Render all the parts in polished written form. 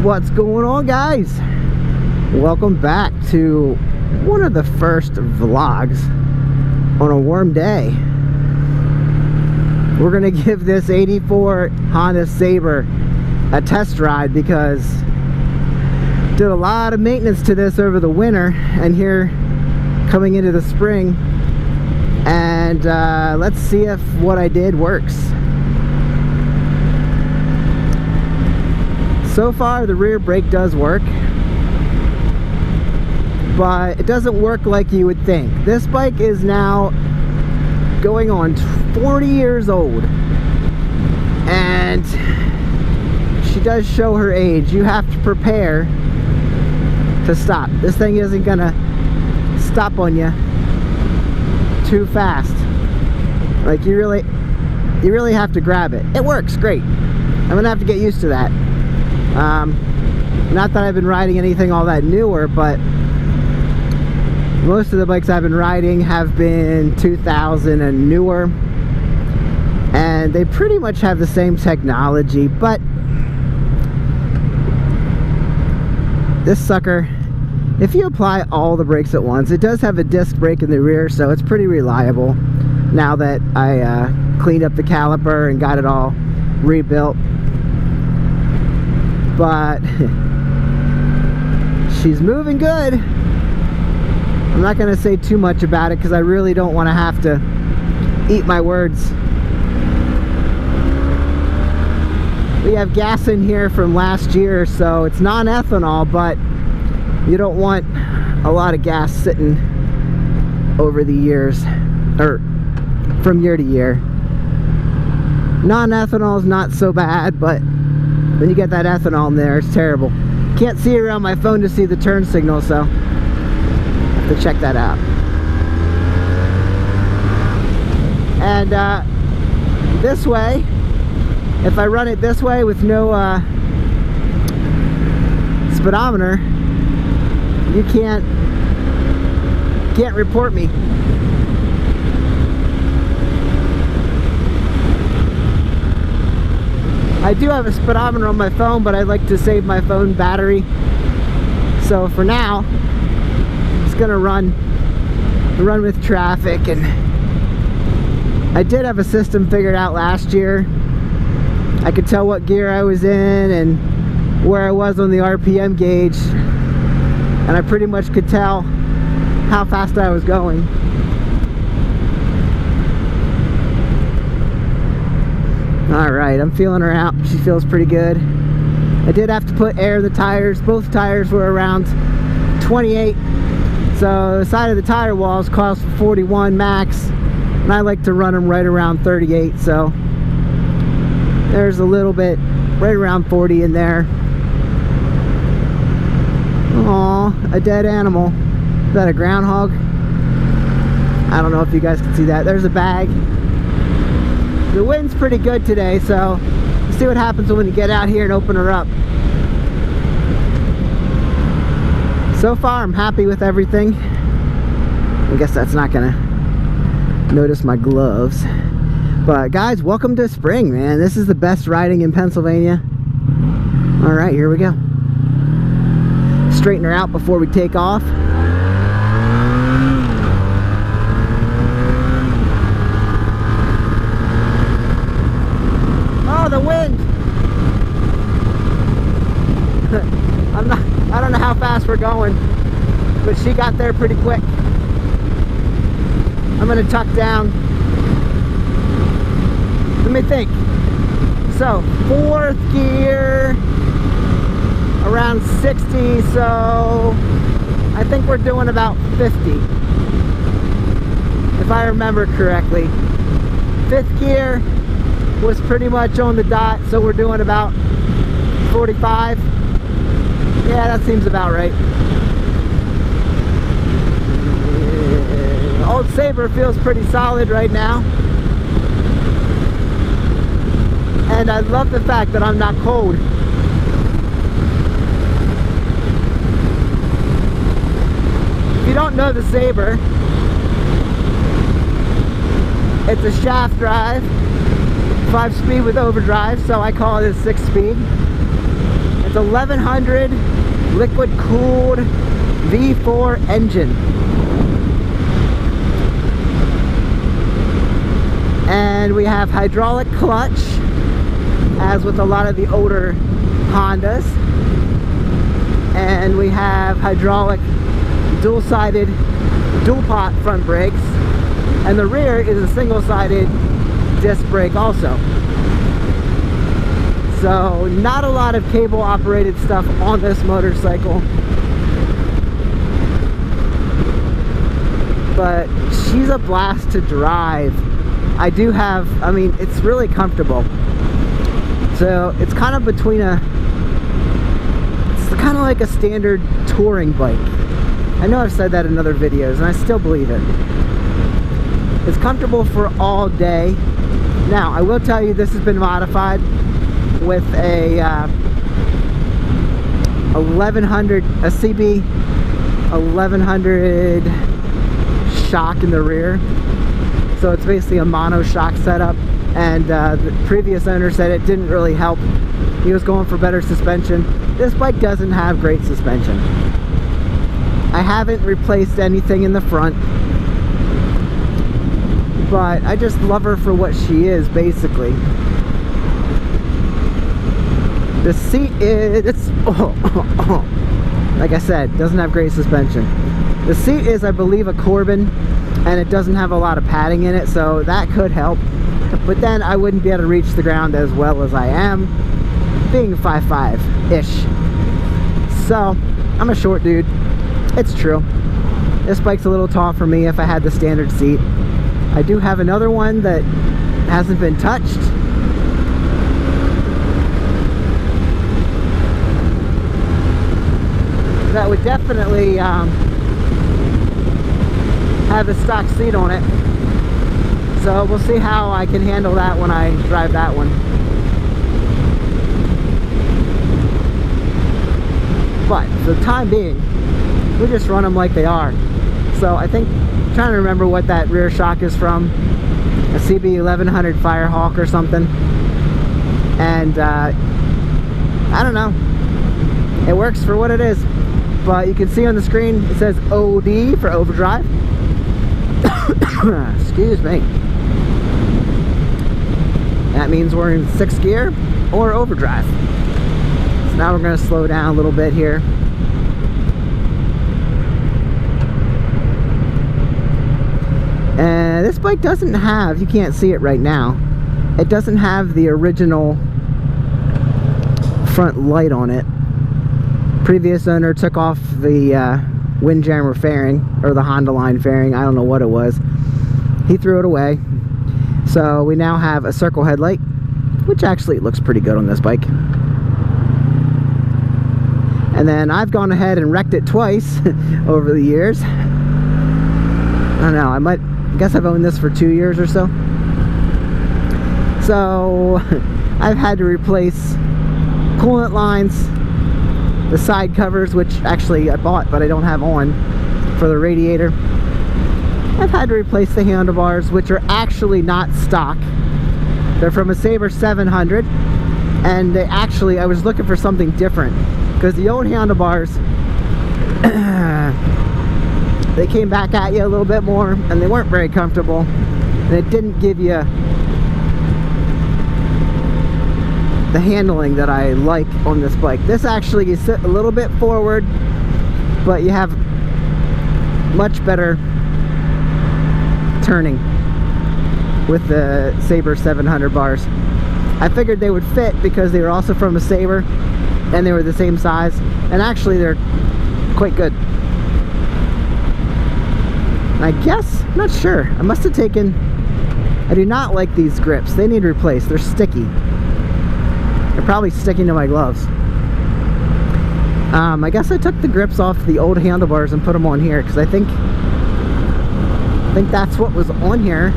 What's going on, guys? Welcome back to one of the first vlogs on a warm day. We're gonna give this 84 Honda Sabre a test ride because did a lot of maintenance to this over the winter and here coming into the spring, and let's see if what I did works. So far the rear brake does work, but it doesn't work like you would think. This bike is now going on 40 years old, and she does show her age. You have to prepare to stop. This thing isn't gonna stop on you too fast. Like you really have to grab it. It works great. I'm gonna have to get used to that. Not that I've been riding anything all that newer, but most of the bikes I've been riding have been 2000 and newer, and they pretty much have the same technology. But this sucker, if you apply all the brakes at once, it does have a disc brake in the rear, so it's pretty reliable now that I cleaned up the caliper and got it all rebuilt. But she's moving good. I'm not going to say too much about it because I really don't want to have to eat my words. We have gas in here from last year, so it's non-ethanol, but you don't want a lot of gas sitting over the years, or from year to year. Non-ethanol is not so bad, but when you get that ethanol in there, it's terrible. Can't see around my phone to see the turn signal, so have to check that out. And this way, if I run it this way with no speedometer, you can't report me. I do have a speedometer on my phone, but I like to save my phone battery. So for now, it's gonna run with traffic. And I did have a system figured out last year. I could tell what gear I was in and where I was on the RPM gauge, and I pretty much could tell how fast I was going. Alright, I'm feeling her out. She feels pretty good. I did have to put air in the tires. Both tires were around 28. So the side of the tire walls calls for 41 max. And I like to run them right around 38. So there's a little bit, right around 40 in there. Aw, a dead animal. Is that a groundhog? I don't know if you guys can see that. There's a bag. The wind's pretty good today, so let's see what happens when you get out here and open her up. So far, I'm happy with everything. I guess that's not gonna notice my gloves. But guys, welcome to spring, man. This is the best riding in Pennsylvania. All right, here we go. Straighten her out before we take off. The wind. I don't know how fast we're going, but she got there pretty quick. I'm gonna tuck down. Let me think. So fourth gear, around 60, so I think we're doing about 50, if I remember correctly. Fifth gear was pretty much on the dot, so we're doing about 45. Yeah, that seems about right. Old Sabre feels pretty solid right now, and I love the fact that I'm not cold. If you don't know the Sabre, it's a shaft drive, 5-speed with overdrive, so I call it a 6-speed. It's a 1100 liquid cooled V4 engine. And we have hydraulic clutch, as with a lot of the older Hondas. And we have hydraulic dual-sided, dual-pot front brakes. And the rear is a single-sided disc brake also. So not a lot of cable operated stuff on this motorcycle, but she's a blast to drive. I mean, it's really comfortable. So it's kind of between it's kind of like a standard touring bike. I know I've said that in other videos, and I still believe it. It's comfortable for all day. Now, I will tell you, this has been modified with a 1100, a CB 1100 shock in the rear. So it's basically a mono shock setup, and the previous owner said it didn't really help. He was going for better suspension. This bike doesn't have great suspension. I haven't replaced anything in the front, but I just love her for what she is, basically. The seat is, like I said, doesn't have great suspension. The seat is, I believe, a Corbin, and it doesn't have a lot of padding in it, so that could help. But then I wouldn't be able to reach the ground as well as I am, being 5'5"-ish. So, I'm a short dude. It's true. This bike's a little tall for me if I had the standard seat. I do have another one that hasn't been touched. That would definitely have a stock seat on it. So we'll see how I can handle that when I drive that one. But for the time being, we just run them like they are. So I think, I'm trying to remember what that rear shock is from, a CB 1100 Firehawk or something. And I don't know, it works for what it is. But you can see on the screen it says OD for overdrive. Excuse me. That means we're in 6th gear or overdrive. So now we're going to slow down a little bit here. And this bike doesn't have, you can't see it right now, it doesn't have the original front light on it. Previous owner took off the Windjammer fairing, or the Honda line fairing, I don't know what it was. He threw it away. So we now have a circle headlight, which actually looks pretty good on this bike. And then I've gone ahead and wrecked it twice over the years. I don't know, I guess I've owned this for 2 years or so. So I've had to replace coolant lines, the side covers, which actually I bought but I don't have on, for the radiator. I've had to replace the handlebars, which are actually not stock. They're from a Sabre 700, and they actually, I was looking for something different, because the old handlebars they came back at you a little bit more, and they weren't very comfortable, and it didn't give you the handling that I like on this bike. This actually, you sit a little bit forward, but you have much better turning with the Sabre 700 bars. I figured they would fit because they were also from a Sabre and they were the same size, and actually they're quite good. I guess, I'm not sure, I must have taken, I do not like these grips. They need replaced. They're sticky. They're probably sticking to my gloves. I guess I took the grips off the old handlebars and put them on here, because I think that's what was on here.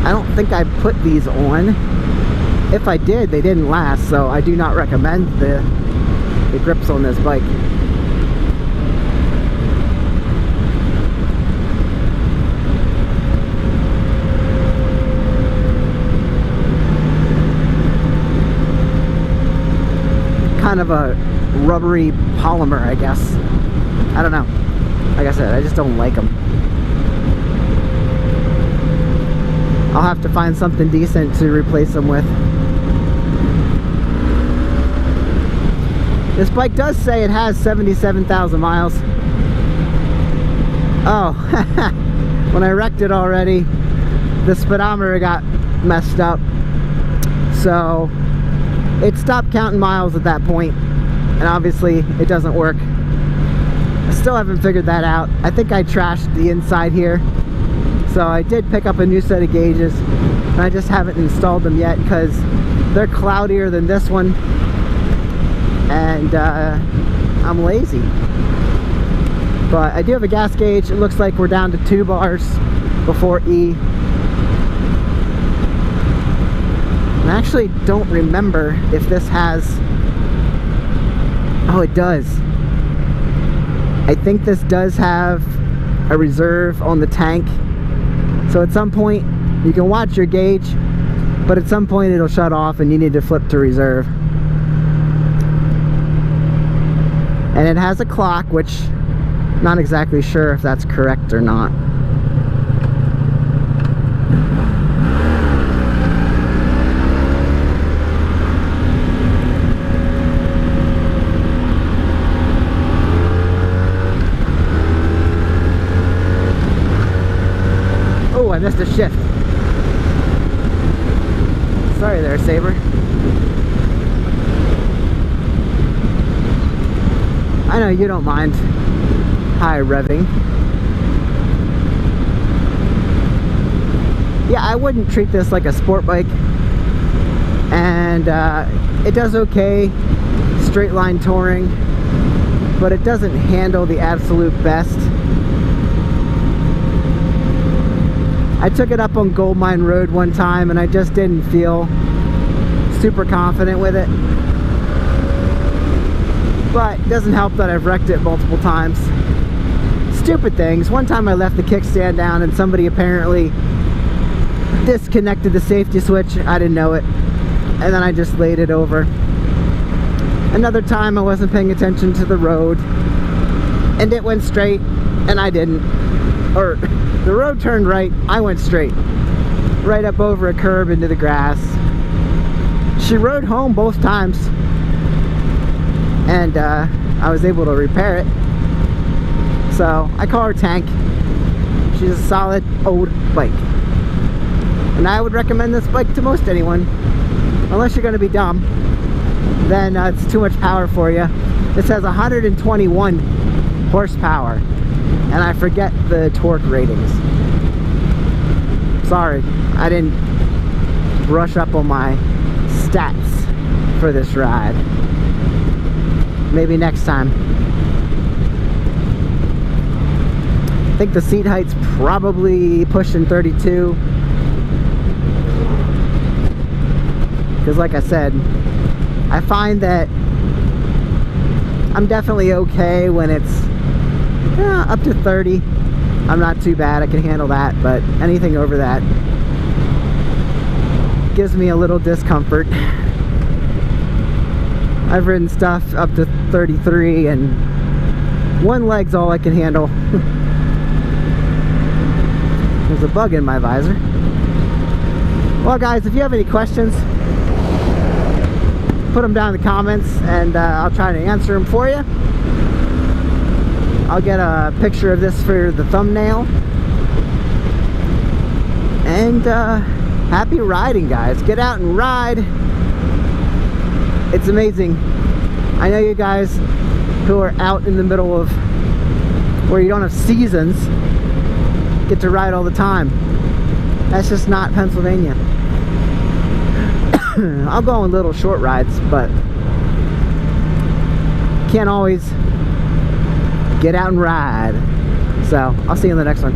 I don't think I put these on. If I did, they didn't last, so I do not recommend the grips on this bike. Kind kind of a rubbery polymer, I guess. I don't know. Like I said, I just don't like them. I'll have to find something decent to replace them with. This bike does say it has 77,000 miles. Oh, when I wrecked it already, the speedometer got messed up. So it stopped counting miles at that point, and obviously it doesn't work. I still haven't figured that out. I think I trashed the inside here. So I did pick up a new set of gauges, and I just haven't installed them yet because they're cloudier than this one, and I'm lazy. But I do have a gas gauge. It looks like we're down to 2 bars before E. And I actually don't remember if this has... Oh, it does. I think this does have a reserve on the tank. So at some point, you can watch your gauge, but at some point it'll shut off and you need to flip to reserve. And it has a clock, which I'm not exactly sure if that's correct or not. I missed a shift. Sorry there, Sabre. I know you don't mind high revving. Yeah, I wouldn't treat this like a sport bike. And it does okay straight line touring, but it doesn't handle the absolute best. I took it up on Gold Mine Road one time and I just didn't feel super confident with it. But it doesn't help that I've wrecked it multiple times. Stupid things. One time I left the kickstand down and somebody apparently disconnected the safety switch. I didn't know it. And then I just laid it over. Another time I wasn't paying attention to the road and it went straight and I didn't. Or the road turned right, I went straight. Right up over a curb into the grass. She rode home both times. And I was able to repair it. So I call her Tank. She's a solid old bike. And I would recommend this bike to most anyone. Unless you're going to be dumb. Then it's too much power for you. This has 121 horsepower. And I forget the torque ratings. Sorry, I didn't brush up on my stats for this ride. Maybe next time. I think the seat height's probably pushing 32. Because like I said, I find that I'm definitely okay when it's up to 30. I'm not too bad, I can handle that, but anything over that gives me a little discomfort. I've ridden stuff up to 33 and one leg's all I can handle. There's a bug in my visor. Well guys, if you have any questions, put them down in the comments and I'll try to answer them for you. I'll get a picture of this for the thumbnail. And happy riding, guys. Get out and ride. It's amazing. I know you guys who are out in the middle of where you don't have seasons get to ride all the time. That's just not Pennsylvania. I'll go on little short rides, but can't always get out and ride. So I'll see you in the next one.